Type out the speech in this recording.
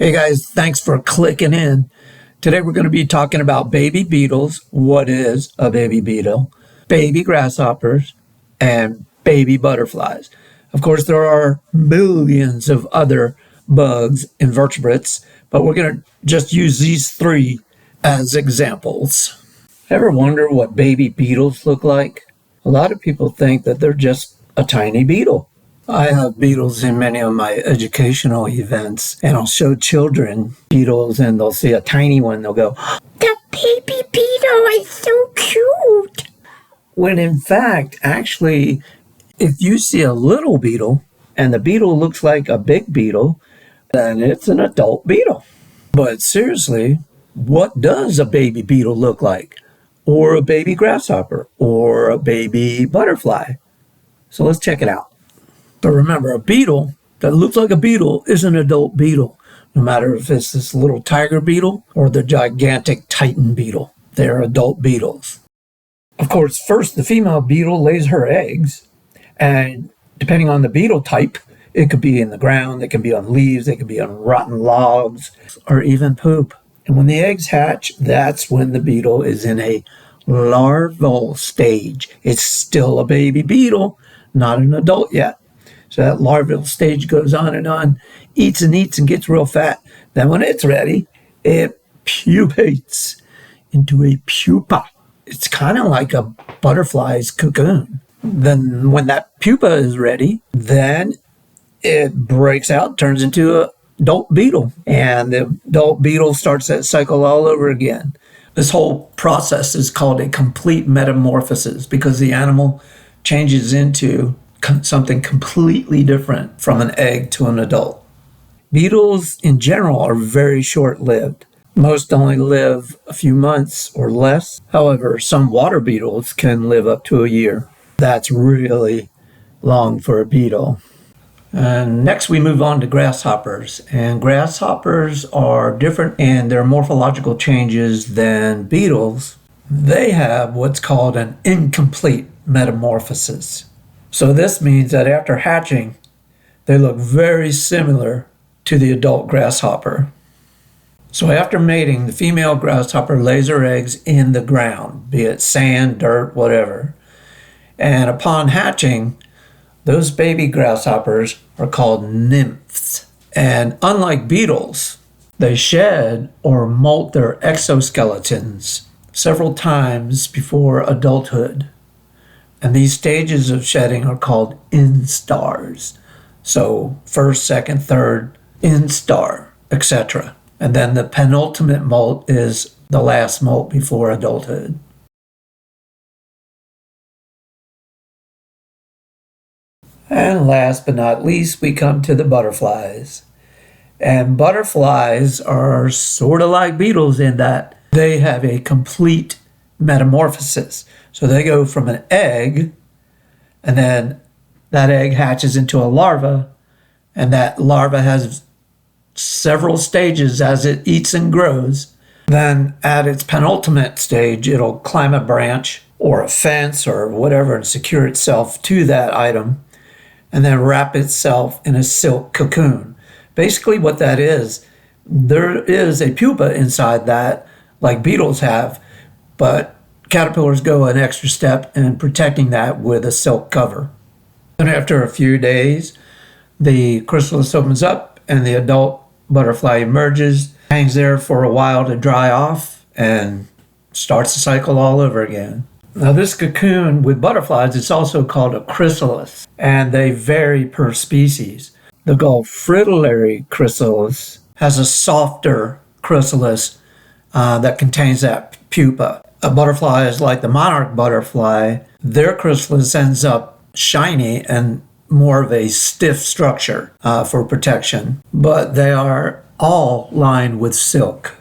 Hey guys, thanks for clicking in. Today we're going to be talking about baby beetles, what is a baby beetle, baby grasshoppers, and baby butterflies. Of course, there are millions of other bugs, invertebrates, but we're going to just use these three as examples. Ever wonder what baby beetles look like? A lot of people think that they're just a tiny beetle. I have beetles in many of my educational events, and I'll show children beetles, and they'll see a tiny one. They'll go, "The baby beetle is so cute." When in fact, actually, if you see a little beetle, and the beetle looks like a big beetle, then it's an adult beetle. But seriously, what does a baby beetle look like? Or a baby grasshopper? Or a baby butterfly? So let's check it out. But remember, a beetle that looks like a beetle is an adult beetle, no matter if it's this little tiger beetle or the gigantic titan beetle. They're adult beetles. Of course, first, the female beetle lays her eggs, and depending on the beetle type, it could be in the ground, it can be on leaves, it can be on rotten logs, or even poop. And when the eggs hatch, that's when the beetle is in a larval stage. It's still a baby beetle, not an adult yet. So that larval stage goes on, eats and gets real fat. Then when it's ready, it pupates into a pupa. It's kind of like a butterfly's cocoon. Then when that pupa is ready, then it breaks out, turns into an adult beetle. And the adult beetle starts that cycle all over again. This whole process is called a complete metamorphosis because the animal changes into something completely different from an egg to an adult. Beetles in general are very short-lived. Most only live a few months or less. However, some water beetles can live up to a year. That's really long for a beetle. And next we move on to grasshoppers. And grasshoppers are different in their morphological changes than beetles. They have what's called an incomplete metamorphosis. So this means that after hatching, they look very similar to the adult grasshopper. So after mating, the female grasshopper lays her eggs in the ground, be it sand, dirt, whatever. And upon hatching, those baby grasshoppers are called nymphs. And unlike beetles, they shed or molt their exoskeletons several times before adulthood. And these stages of shedding are called instars. So first, second, third, instar, etc. And then the penultimate molt is the last molt before adulthood. And last but not least, we come to the butterflies. And butterflies are sort of like beetles in that they have a complete metamorphosis. So they go from an egg, and then that egg hatches into a larva, and that larva has several stages as it eats and grows. Then at its penultimate stage, it'll climb a branch or a fence or whatever and secure itself to that item, and then wrap itself in a silk cocoon. Basically what that is, there is a pupa inside that, like beetles have, but caterpillars go an extra step in protecting that with a silk cover. And after a few days, the chrysalis opens up and the adult butterfly emerges, hangs there for a while to dry off, and starts the cycle all over again. Now this cocoon with butterflies is also called a chrysalis, and they vary per species. The Gulf fritillary chrysalis has a softer chrysalis that contains that pupa. A butterfly is like the monarch butterfly. Their chrysalis ends up shiny and more of a stiff structure for protection, but they are all lined with silk.